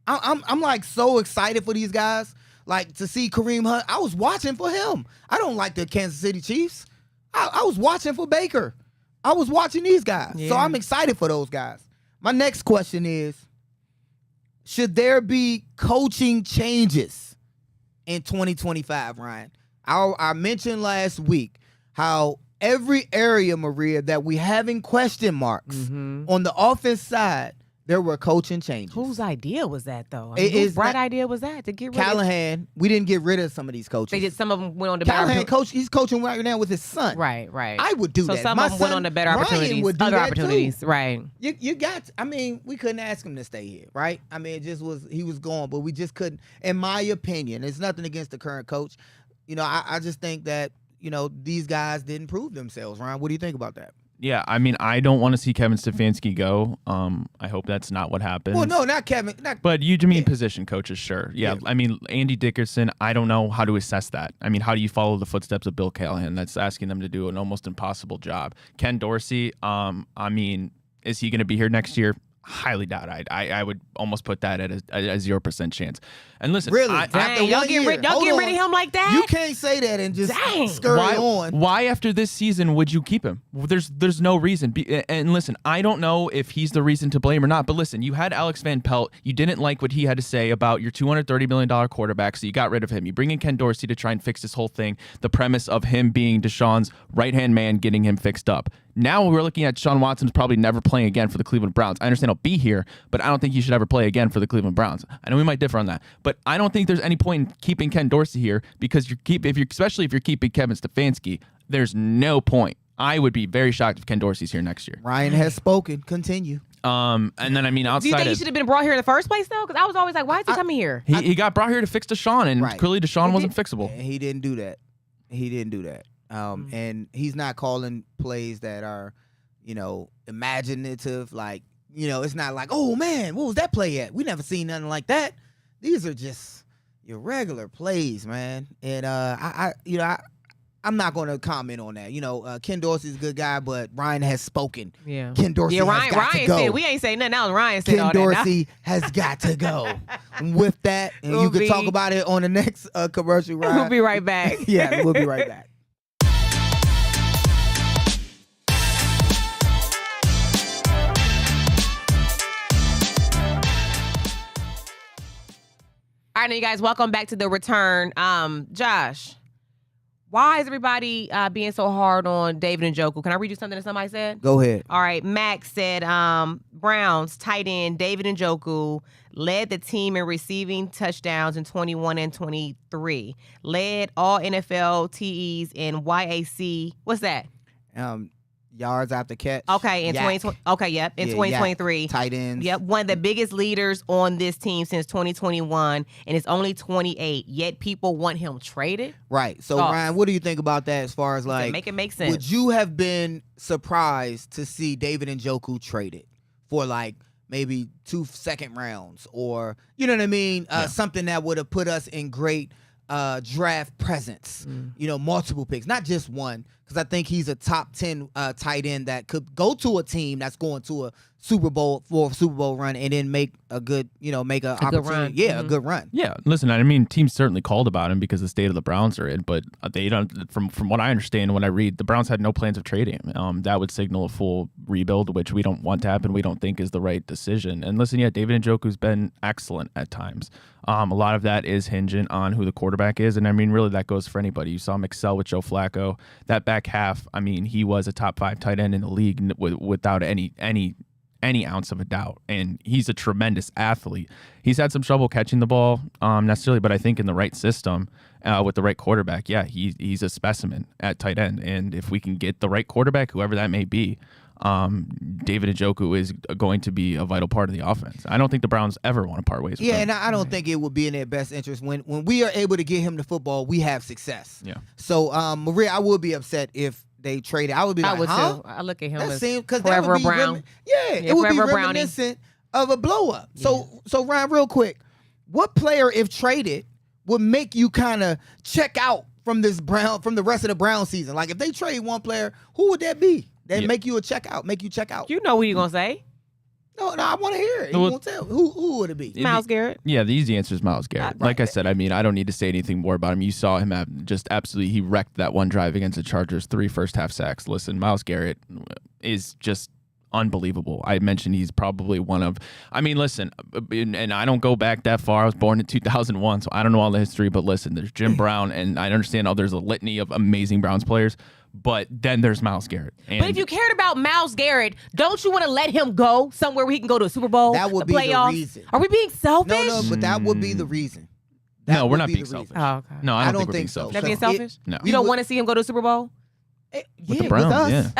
S2: I'm like so excited for these guys. Like to see Kareem Hunt. I was watching for him. I don't like the Kansas City Chiefs. I was watching for Baker. I was watching these guys.
S1: Yeah.
S2: So I'm excited for those guys. My next question is, should there be coaching changes in 2025, Ryan? I mentioned last week how every area, Maria, that we having question marks on the offense side, there were coaching changes.
S1: Whose idea was that, though?
S2: Whose
S1: bright idea was that to get rid
S2: Callahan. We didn't get rid of some of these coaches.
S1: Some of them went on to
S2: Callahan he's coaching right now with his son.
S1: Right.
S2: I would do that.
S1: So some
S2: My
S1: of them went
S2: son,
S1: on to better
S2: Ryan,
S1: opportunities.
S2: would do
S1: Other
S2: that
S1: opportunities.
S2: too.
S1: Right.
S2: You got. We couldn't ask him to stay here, right? It just was. He was gone, but we just couldn't. In my opinion, it's nothing against the current coach. I just think that these guys didn't prove themselves. Ryan, what do you think about that?
S3: Yeah, I don't want to see Kevin Stefanski go. I hope that's not what happens.
S2: Well, no, not Kevin.
S3: But you mean position coaches, sure. Yeah, Andy Dickerson, I don't know how to assess that. How do you follow the footsteps of Bill Callahan? That's asking them to do an almost impossible job. Ken Dorsey, is he going to be here next year? highly doubt. I would almost put that at a 0% chance. And listen,
S2: Really?
S1: Dang, y'all get rid of him like that?
S2: You can't say that and just scurry on.
S3: Why after this season would you keep him? There's no reason. And listen, I don't know if he's the reason to blame or not, but listen, you had Alex Van Pelt. You didn't like what he had to say about your $230 million quarterback, so you got rid of him. You bring in Ken Dorsey to try and fix this whole thing, the premise of him being Deshaun's right-hand man, getting him fixed up. Now we're looking at Deshaun Watson's probably never playing again for the Cleveland Browns. I understand he'll be here, but I don't think he should ever play again for the Cleveland Browns. I know we might differ on that, but I don't think there's any point in keeping Ken Dorsey here because especially if you're keeping Kevin Stefanski, there's no point. I would be very shocked if Ken Dorsey's here next year.
S2: Ryan has spoken. Continue.
S3: And then outside.
S1: Do you think he should have been brought here in the first place though? Because I was always like, why is he coming here?
S3: He got brought here to fix Deshaun, and clearly Deshaun wasn't fixable.
S2: And he didn't do that. And he's not calling plays that are, imaginative. Like, it's not like, oh man, what was that play at? We never seen nothing like that. These are just your regular plays, man. And I'm not going to comment on that. Ken Dorsey's a good guy, but Ryan has spoken.
S1: Yeah.
S2: Ken Dorsey has got to go.
S1: Said, we ain't saying nothing else. Ryan said
S2: Ken
S1: all
S2: Dorsey has got to go. With that, and you can talk about it on the next commercial ride.
S1: We'll be right back.
S2: Yeah, we'll be right back.
S1: All right, now you guys, welcome back to The Return. Josh, why is everybody being so hard on David Njoku? Can I read you something that somebody said?
S2: Go ahead.
S1: All right, Max said Browns tight end David Njoku led the team in receiving touchdowns in 21 and 23. Led all NFL TEs in YAC. What's that?
S2: Yards after catch.
S1: Okay, in 2020. Okay, yep, in 2023.
S2: Tight ends.
S1: Yep, one of the biggest leaders on this team since 2021, and it's only 28. Yet people want him traded.
S2: Right. So Ryan, what do you think about that? As far as like,
S1: make it make sense.
S2: Would you have been surprised to see David Njoku traded for like maybe 2 second rounds, or something that would have put us in great draft presence? Multiple picks, not just one. Because I think he's a top 10 tight end that could go to a team that's going to a Super Bowl run and then make a good, make an opportunity.
S1: Run.
S2: Yeah, a good run.
S3: Yeah, listen, I mean, teams certainly called about him because the state of the Browns are in, but they don't. From what I understand, when I read, the Browns had no plans of trading him. That would signal a full rebuild, which we don't want to happen. We don't think is the right decision. And listen, David Njoku's been excellent at times. A lot of that is hinging on who the quarterback is, and I mean, really, that goes for anybody. You saw him excel with Joe Flacco. That back half, I mean, he was a top 5 tight end in the league without any ounce of a doubt, and he's a tremendous athlete. He's had some trouble catching the ball necessarily, but I think in the right system with the right quarterback, he's a specimen at tight end. And if we can get the right quarterback, whoever that may be, David Njoku is going to be a vital part of the offense. I don't think the Browns ever want to part ways with him.
S2: And I don't think it would be in their best interest. When we are able to get him the football, we have success.
S3: Yeah.
S2: So, Maria, I would be upset if they traded. I would be like,
S1: would
S2: huh?
S1: too. I look at him
S2: That
S1: as
S2: seems, cause
S1: forever
S2: that would be
S1: Brown.
S2: it would be
S1: forever Brownie.
S2: reminiscent of a blow up. So Ryan, real quick, what player, if traded, would make you kind of check out from the rest of the Brown season? Like if they trade one player, who would that be? That make you check out.
S1: You know who you gonna say?
S2: No, I want to hear it. You won't tell. Who would it be?
S1: Myles Garrett.
S3: Yeah, the easy answer is Myles Garrett. Like I said, I mean, I don't need to say anything more about him. You saw him he wrecked that one drive against the Chargers, 3 first-half sacks. Listen, Myles Garrett is just unbelievable. I mentioned he's probably listen, and I don't go back that far. I was born in 2001, so I don't know all the history, but listen, there's Jim Brown, and I understand there's a litany of amazing Browns players, but then there's Myles Garrett.
S1: But if you cared about Myles Garrett, don't you want to let him go somewhere where he can go to a Super Bowl?
S2: That would be
S1: playoffs?
S2: the reason.
S1: Are we being selfish?
S2: No, but that would be the reason.
S3: No, we're not being selfish.
S1: Oh, okay.
S3: No, I don't think we're being selfish.
S1: That being selfish?
S3: No.
S1: You don't want to see him go to a Super Bowl?
S3: With the Browns,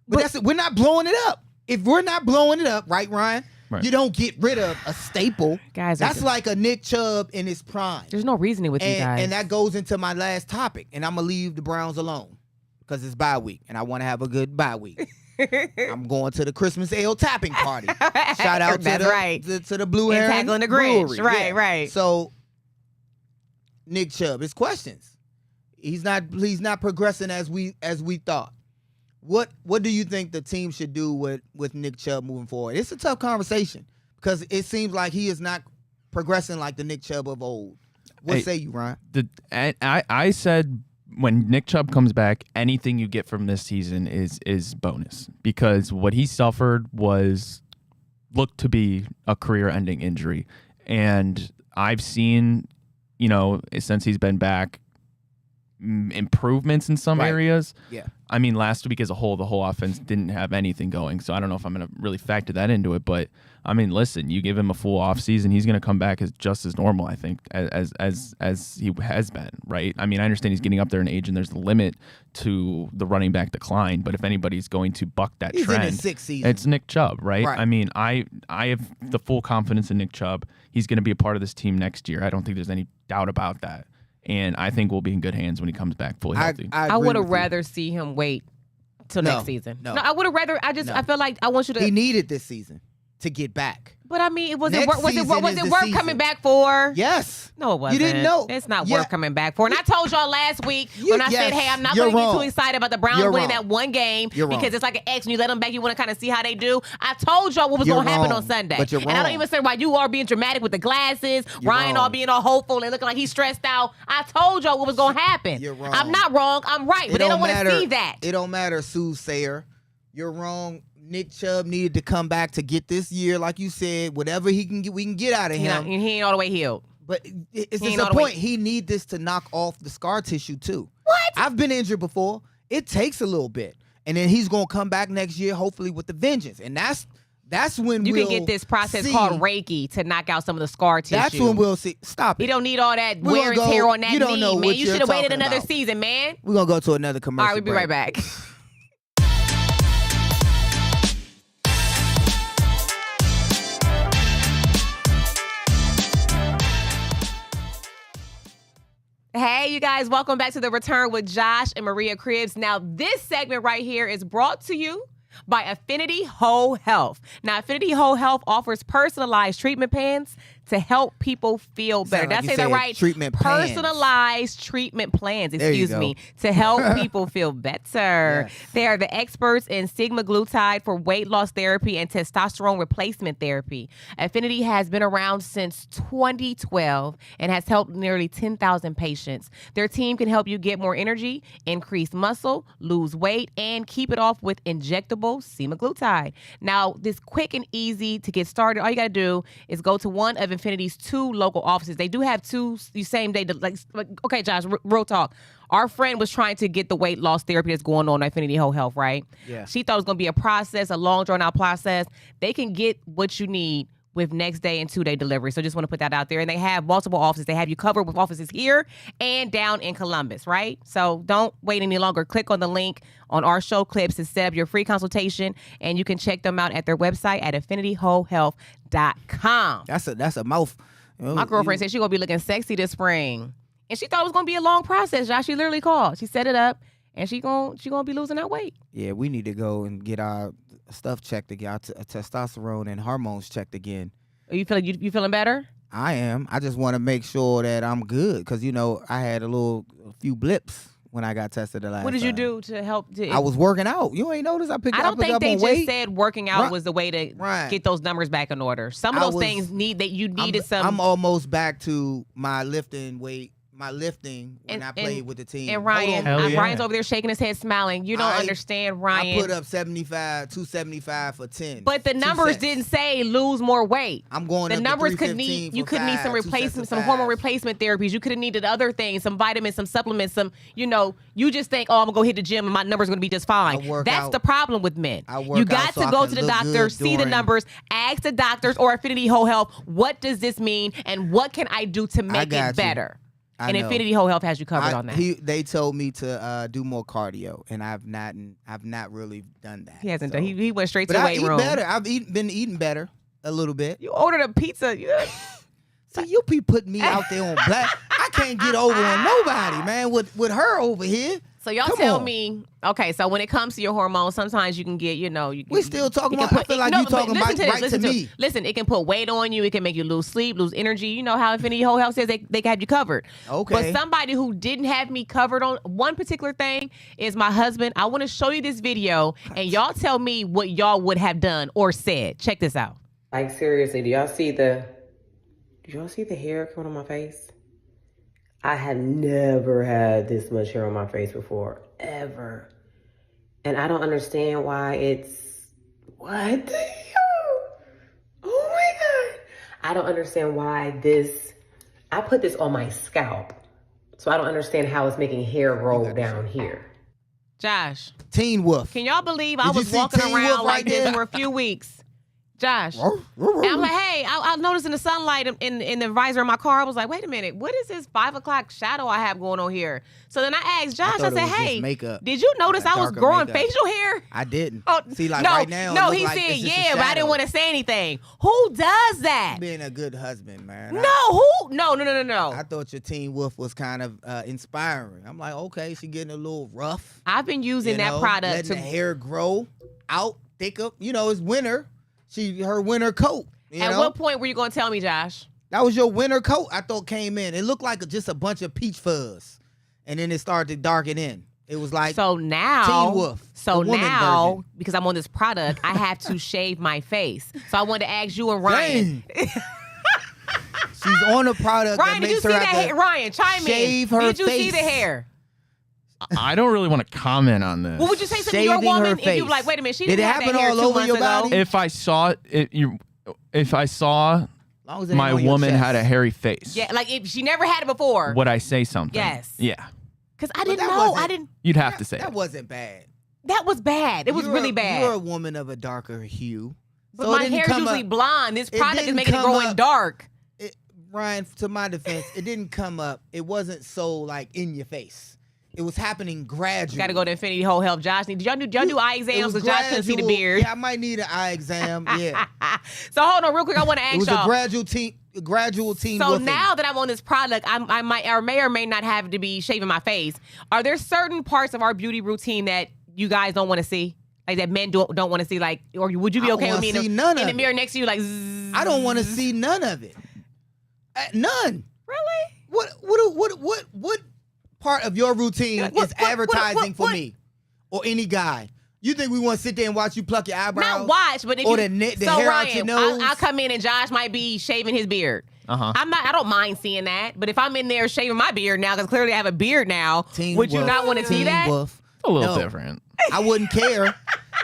S2: with us. But we're not blowing it up. If we're not blowing it up, right, Ryan?
S3: Right.
S2: You don't get rid of a staple.
S1: Guys,
S2: that's like a Nick Chubb in his prime.
S1: There's no reasoning with you guys.
S2: And that goes into my last topic, and I'm going to leave the Browns alone because it's bye week, and I want to have a good bye week. I'm going to the Christmas ale tapping party. Shout out to the Blue Heron
S1: tackling the Grinch.
S2: Brewery.
S1: Right.
S2: So, Nick Chubb, his questions. He's not progressing as we thought. What do you think the team should do with Nick Chubb moving forward? It's a tough conversation because it seems like he is not progressing like the Nick Chubb of old. What say you, Ryan?
S3: I said when Nick Chubb comes back, anything you get from this season is bonus because what he suffered looked to be a career-ending injury, and I've seen, since he's been back, improvements in some areas.
S2: Yeah.
S3: I mean, last week as a whole, the whole offense didn't have anything going, so I don't know if I'm going to really factor that into it. But I mean, listen, you give him a full offseason, he's going to come back as just as normal, I think, as he has been, right? I mean, I understand he's getting up there in age, and there's a limit to the running back decline. But if anybody's going to buck that
S2: he's
S3: trend,
S2: in his 6th season.
S3: it's Nick Chubb, right? I mean, I have the full confidence in Nick Chubb. He's going to be a part of this team next year. I don't think there's any doubt about that. And I think we'll be in good hands when he comes back fully healthy.
S1: I would have rather see him wait till next season.
S2: No,
S1: I would have rather. I feel like I want you to.
S2: He needed this season to get back.
S1: But I mean, was
S2: Next
S1: it worth
S2: season.
S1: coming back for?
S2: Yes.
S1: No, it wasn't.
S2: You didn't know.
S1: It's not worth coming back for. And I told y'all last week when I said, hey, I'm not
S2: You're
S1: going to get
S2: wrong.
S1: too excited about the Browns
S2: You're
S1: winning
S2: wrong.
S1: that one game
S2: You're
S1: because
S2: wrong.
S1: it's like an X and you let them back. You want to kind of see how they do. I told y'all what was
S2: You're
S1: going to happen
S2: wrong.
S1: on Sunday.
S2: But you're
S1: And I don't
S2: wrong.
S1: even say why you are being dramatic with the glasses,
S2: You're
S1: Ryan
S2: wrong.
S1: all being all hopeful and looking like he's stressed out. I told y'all what was going to happen.
S2: You're wrong.
S1: I'm not wrong. I'm right. But they don't want to see that.
S2: It don't matter, soothsayer. You're wrong. Nick Chubb needed to come back to get this year, like you said. Whatever he can get, we can get out of him.
S1: He ain't all the way healed.
S2: But it's
S1: He
S2: just
S1: ain't
S2: a
S1: all the way-
S2: point. He need this to knock off the scar tissue too.
S1: What?
S2: I've been injured before. It takes a little bit, and then he's gonna come back next year, hopefully with the vengeance. And that's when
S1: You
S2: we'll
S1: can get this process
S2: see-
S1: called Reiki to knock out some of the scar tissue.
S2: That's when we'll see. Stop
S1: You
S2: it.
S1: don't need all that
S2: We're
S1: wear and
S2: gonna
S1: tear
S2: go-
S1: on that
S2: you don't
S1: knee,
S2: know
S1: man.
S2: what
S1: You
S2: you're
S1: should have waited
S2: talking
S1: another
S2: about.
S1: season, man.
S2: We're gonna go to another
S1: All
S2: commercial.
S1: right, we'll be right
S2: break.
S1: back. Hey, you guys, welcome back to The Return with Josh and Maria Cribbs. Now, this segment right here is brought to you by Affinity Whole Health. Now, Affinity Whole Health offers personalized treatment plans to help people feel better.
S2: like
S1: Did I
S2: you
S1: say that
S2: said
S1: right?
S2: treatment plans.
S1: Personalized treatment plans,
S2: There you
S1: excuse
S2: go.
S1: me, to help people feel better.
S2: Yes.
S1: They are the experts in semaglutide for weight loss therapy and testosterone replacement therapy. Affinity has been around since 2012 and has helped nearly 10,000 patients. Their team can help you get more energy, increase muscle, lose weight, and keep it off with injectable semaglutide. Now, this quick and easy to get started. All you got to do is go to one of Infinity's 2 local offices. They do have 2 same day. Like okay, Josh, real talk. Our friend was trying to get the weight loss therapy that's going on at Affinity Whole Health, right?
S2: Yeah.
S1: She thought it was going to be a process, a long drawn out process. They can get what you need with next day and 2-day delivery. So just want to put that out there. And they have multiple offices. They have you covered with offices here and down in Columbus, right? So don't wait any longer. Click on the link on our show clips to set up your free consultation, and you can check them out at their website at affinityWholeHealth.com.
S2: That's a mouth.
S1: My girlfriend said she's going to be looking sexy this spring. And she thought it was going to be a long process, Josh. She literally called. She set it up, and she gonna be losing that weight.
S2: Yeah, we need to go and get our stuff checked again, our testosterone and hormones checked again.
S1: Are you feeling better?
S2: I am. I just want to make sure that I'm good because I had a few blips when I got tested the last.
S1: What did you
S2: time.
S1: do to help?
S2: I was working out. You ain't noticed I picked
S1: I don't
S2: picked
S1: think
S2: up
S1: they
S2: on
S1: just
S2: weight.
S1: said working out
S2: Right.
S1: was the way to
S2: Right.
S1: get those numbers back in order. Some of
S2: I
S1: those
S2: was-
S1: things you needed some.
S2: I'm almost back to my lifting weight. My lifting when I played with the team.
S1: And
S2: Hold
S1: Ryan,
S2: on.
S3: Hell yeah.
S1: Ryan's over there shaking his head, smiling. You don't understand, Ryan.
S2: I put up 275 for 10.
S1: But the
S2: 2
S1: numbers
S2: sets.
S1: didn't say lose more weight.
S2: I'm going
S1: The
S2: up to
S1: numbers could
S2: 315
S1: need
S2: for
S1: you could need
S2: 5,
S1: some
S2: 2 sets of
S1: replacement, some hormone
S2: 5.
S1: replacement therapies. You could have needed other things, some vitamins, some supplements, some you just think, oh, I'm gonna go hit the gym and my numbers are gonna be just fine.
S2: I work
S1: That's
S2: out.
S1: the problem with men.
S2: I work
S1: You
S2: out
S1: got
S2: so
S1: to
S2: I
S1: go
S2: can
S1: to the
S2: look
S1: doctor,
S2: good
S1: see the
S2: during-
S1: numbers, ask the doctors or Affinity Whole Health, what does this mean and what can I do to make
S2: got
S1: it
S2: you.
S1: better?
S2: I
S1: And
S2: know.
S1: Infinity Whole Health has you covered on that.
S2: They told me to do more cardio, and I've not really done that.
S1: He hasn't
S2: so.
S1: done. He went straight to
S2: But
S1: the
S2: I
S1: weight
S2: eat
S1: room.
S2: better. I've been eating better a little bit.
S1: You ordered a pizza.
S2: See, you be putting me out there on black. I can't get over on nobody, man. With her over here,
S1: So y'all
S2: Come
S1: tell
S2: on.
S1: me, okay, so when it comes to your hormones, sometimes you can get, you know,
S2: We still talking
S1: it can
S2: about. I feel like you talking
S1: listen
S2: about
S1: to this,
S2: right
S1: listen
S2: to me.
S1: Listen, it can put weight on you. It can make you lose sleep, lose energy. You know how Infinity Whole Health says they can have you covered.
S2: Okay.
S1: But somebody who didn't have me covered on one particular thing is my husband. I want to show you this video, and y'all tell me what y'all would have done or said. Check this out.
S8: Like, seriously, do y'all see the hair coming on my face? I had never had this much hair on my face before, ever. And I don't understand why what the hell? Oh my God. I don't understand why I put this on my scalp. So I don't understand how it's making hair grow down here.
S1: Josh,
S2: Teen Wolf.
S1: can y'all believe I
S2: Did you
S1: was
S2: see
S1: walking
S2: Teen
S1: around
S2: Wolf
S1: like
S2: right
S1: this
S2: there?
S1: for a few weeks? Josh. And I'm like, hey, I noticed in the sunlight in the visor of my car, I was like, wait a minute, what is this 5 o'clock shadow I have going on here? So then I asked Josh,
S2: thought
S1: I
S2: it
S1: said,
S2: was just
S1: hey,
S2: makeup.
S1: did you notice
S2: Like
S1: I was
S2: darker
S1: growing
S2: makeup.
S1: facial hair?
S2: I didn't.
S1: Oh,
S2: See, like
S1: no,
S2: right now. it
S1: no,
S2: look
S1: he
S2: like
S1: said,
S2: it's just a
S1: yeah, but I didn't
S2: shadow.
S1: want to say anything. Who does that?
S2: Being a good husband, man.
S1: No, who? No.
S2: I thought your Teen Wolf was kind of inspiring. I'm like, okay, she getting a little rough.
S1: I've been using that product
S2: letting
S1: to
S2: the hair grow out, thicker. You know, it's winter. Her winter coat.
S1: At what point were you going to tell me, Josh?
S2: That was your winter coat. I thought came in. It looked like just a bunch of peach fuzz, and then it started to darken in. It was like
S1: So now,
S2: Teen Wolf.
S1: so
S2: the woman
S1: now,
S2: version.
S1: because I'm on this product, I have to shave my face. So I wanted to ask you and Ryan.
S2: Dang. She's on a product
S1: Ryan,
S2: that
S1: did you
S2: makes
S1: see
S2: her
S1: that
S2: have to
S1: hair? Ryan, chime
S2: shave
S1: in.
S2: her
S1: Did you see
S2: face.
S1: the hair?
S3: I don't really want to comment on this.
S1: Well, would you say something to your
S2: Shaving her
S1: woman if you
S2: face.
S1: were like, wait a minute, she
S2: Did
S1: didn't
S2: it
S1: have
S2: happen
S1: that hair
S2: all
S1: 2
S2: over
S1: months
S2: your
S1: ago?
S2: body?
S3: If I saw if I saw
S2: Long as it ain't
S3: my
S2: on your
S3: woman
S2: chest.
S3: had a hairy face,
S1: Yeah, like if she never had it before.
S3: would I say something?
S1: Yes.
S3: Yeah.
S1: Because I
S2: But
S1: didn't
S2: that
S1: know.
S2: wasn't-
S1: I didn't.
S3: You'd have to say
S2: that
S3: it.
S2: wasn't bad.
S1: That was bad. It was
S2: You're
S1: really
S2: a-
S1: bad.
S2: You're a woman of a darker hue.
S1: But
S2: So it
S1: my
S2: didn't
S1: hair's
S2: come
S1: usually
S2: up-
S1: blonde. This
S2: it
S1: product is
S2: didn't
S1: making it
S2: come
S1: growing
S2: up-
S1: dark.
S2: Ryan, to my defense, it didn't come up. It wasn't so like in your face. It was happening gradually.
S1: Got to go to Infinity Whole Health. Josh, did y'all do eye
S2: It
S1: exams?
S2: was
S1: Because Josh couldn't see the
S2: gradual.
S1: beard.
S2: Yeah, I might need an eye exam. Yeah,
S1: So hold on, real quick. I want to
S2: it
S1: ask
S2: was
S1: y'all.
S2: a gradual teen.
S1: So
S2: wolfing.
S1: now that I'm on this product, I might or may not have to be shaving my face. Are there certain parts of our beauty routine that you guys don't want to see? Like that men don't want to see? Like, or would you be
S2: I
S1: okay
S2: don't
S1: with me
S2: wanna see
S1: in
S2: none
S1: the
S2: of
S1: mirror
S2: it.
S1: next to you? Like, zzz?
S2: I don't want to see none of it. None.
S1: Really?
S2: What part of your routine is advertising for me or any guy? You think we want to sit there and watch you pluck your eyebrows?
S1: Not watch, but if
S2: or
S1: you,
S2: the
S1: so
S2: hair
S1: Ryan,
S2: out your nose?
S1: I'll come in and Josh might be shaving his beard.
S3: Uh-huh.
S1: I don't mind seeing that, but if I'm in there shaving my beard now, because clearly I have a beard now,
S2: Teen
S1: would you
S2: wolf,
S1: not want to see
S2: teen
S1: that?
S2: wolf.
S3: A little
S2: No.
S3: different.
S2: I wouldn't care.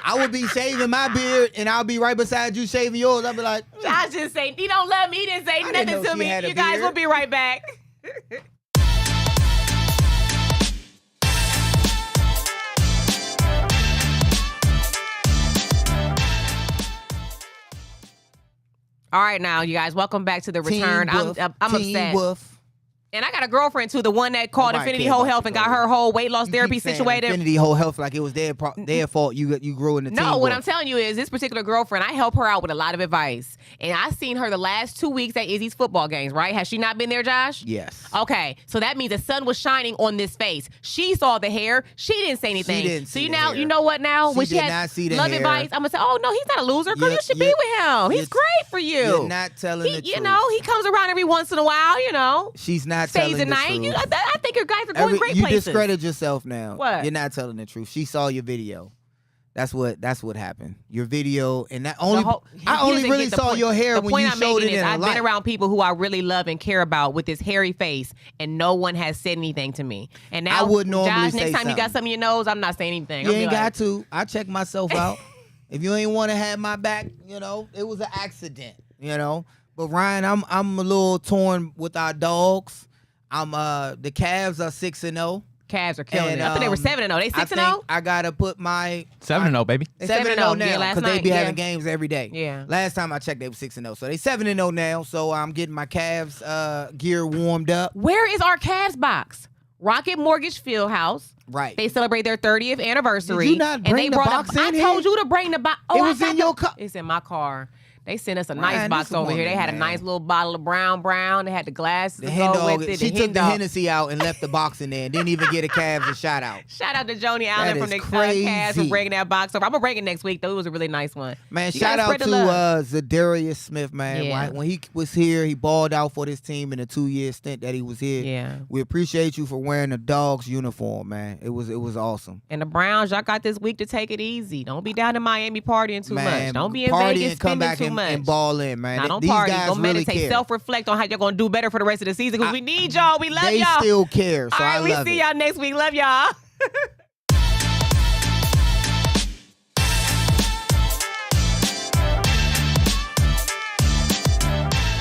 S2: I would be shaving my beard and I'll be right beside you shaving yours. I'll be like,
S1: Josh just say he don't love me. He didn't say
S2: didn't
S1: nothing
S2: know
S1: to
S2: she
S1: me.
S2: had a
S1: You guys
S2: beard.
S1: will be right back. All right, now you guys, welcome back to the return.
S2: Teen wolf,
S1: I'm
S2: teen
S1: upset.
S2: wolf.
S1: And I got a girlfriend too, the one that called
S2: Nobody
S1: Infinity
S2: cares
S1: Whole
S2: about
S1: Health
S2: your
S1: and got her whole weight loss
S2: You
S1: therapy
S2: keep saying
S1: situated.
S2: Infinity Whole Health like it was their fault. You grew in the teen
S1: No, what
S2: wolf.
S1: I'm telling you is this particular girlfriend, I help her out with a lot of advice. And I seen her the last 2 weeks at Izzy's football games, right? Has she not been there, Josh?
S2: Yes.
S1: Okay, so that means the sun was shining on this face. She saw the hair. She didn't say anything.
S2: didn't
S1: so
S2: see
S1: you
S2: the
S1: now,
S2: hair.
S1: you know what now?
S2: She
S1: When she
S2: did
S1: has
S2: not see the
S1: love
S2: hair.
S1: advice, I'm gonna say, oh no, he's not a loser. Girl, you should be
S2: You're-
S1: with him. He's
S2: you're-
S1: great for you.
S2: You're not telling the
S1: You
S2: truth.
S1: know, he comes around every once in a while. You know,
S2: She's not
S1: stays
S2: telling
S1: the
S2: the
S1: night.
S2: truth.
S1: I think your guys are going great
S2: you
S1: places.
S2: discredit yourself now.
S1: What?
S2: You're not telling the truth. She saw your video. That's what happened. Your video, and that only I
S1: He
S2: only
S1: doesn't
S2: really
S1: get the
S2: saw
S1: point.
S2: your hair
S1: The
S2: when
S1: point
S2: you
S1: I'm
S2: showed
S1: making
S2: it
S1: is
S2: in a
S1: I've
S2: light.
S1: been around people who I really love and care about with this hairy face, and no one has said anything to me. And now,
S2: I would normally
S1: Josh,
S2: say
S1: next time you got
S2: something.
S1: something in your nose, I'm not saying anything.
S2: You
S1: I'll be
S2: ain't
S1: like,
S2: got to. I check myself out. If you ain't want to have my back, it was an accident. But Ryan, I'm a little torn with our dogs. The Cavs are 6-0.
S1: Cavs are killing
S2: And,
S1: it. I thought they were 7-0. They
S2: I
S1: 6-0.
S2: think I gotta put my
S3: 7-0, baby.
S1: They
S2: 7-0
S1: 7-0,
S2: now
S1: yeah, last
S2: because they
S1: night,
S2: be
S1: yeah.
S2: having games every day.
S1: Yeah.
S2: Last time I checked, they were 6-0, so they 7-0 now. So I'm getting my Cavs gear warmed up.
S1: Where is our Cavs box? Rocket Mortgage Fieldhouse.
S2: Right.
S1: They celebrate their 30th anniversary.
S2: Did you not
S1: and
S2: bring
S1: they
S2: the
S1: brought
S2: box
S1: I
S2: in
S1: told
S2: here?
S1: you to bring the box.
S2: It was in your car.
S1: It's in my car. They sent us a
S2: Man,
S1: nice box
S2: this
S1: over here. They
S2: woman,
S1: had a
S2: man.
S1: nice little bottle of brown. They had the glasses
S2: The
S1: to
S2: hen
S1: go
S2: dog,
S1: with it.
S2: she
S1: the
S2: took
S1: hen
S2: the
S1: dog.
S2: Hennessy out and left the box in there and didn't even get a Cavs a shout out.
S1: Shout out to Joni Allen
S2: That
S1: from the
S2: is
S1: Cavs for
S2: crazy.
S1: bringing that box over. I'm going to bring it next week, though. It was a really nice one.
S2: Man,
S1: You
S2: shout
S1: gotta
S2: out
S1: spread
S2: to
S1: the love.
S2: Za'Darius Smith, man.
S1: Yeah.
S2: Right? When he was here, he balled out for this team in the 2-year stint that he was here.
S1: Yeah.
S2: We appreciate you for wearing the Dogs uniform, man. It was awesome.
S1: And the Browns, y'all got this week to take it easy. Don't be down in Miami partying too
S2: Man,
S1: much. Don't be in
S2: party
S1: Vegas
S2: and come
S1: spending
S2: back
S1: too
S2: and,
S1: much.
S2: and ball in, man.
S1: Now, don't
S2: These
S1: party.
S2: guys
S1: Go
S2: really
S1: meditate.
S2: care.
S1: Self-reflect on how you're going to do better for the rest of the season because we need y'all. We love
S2: They
S1: y'all.
S2: still care, so
S1: All right,
S2: I
S1: we
S2: love
S1: see
S2: it.
S1: y'all next week. Love y'all.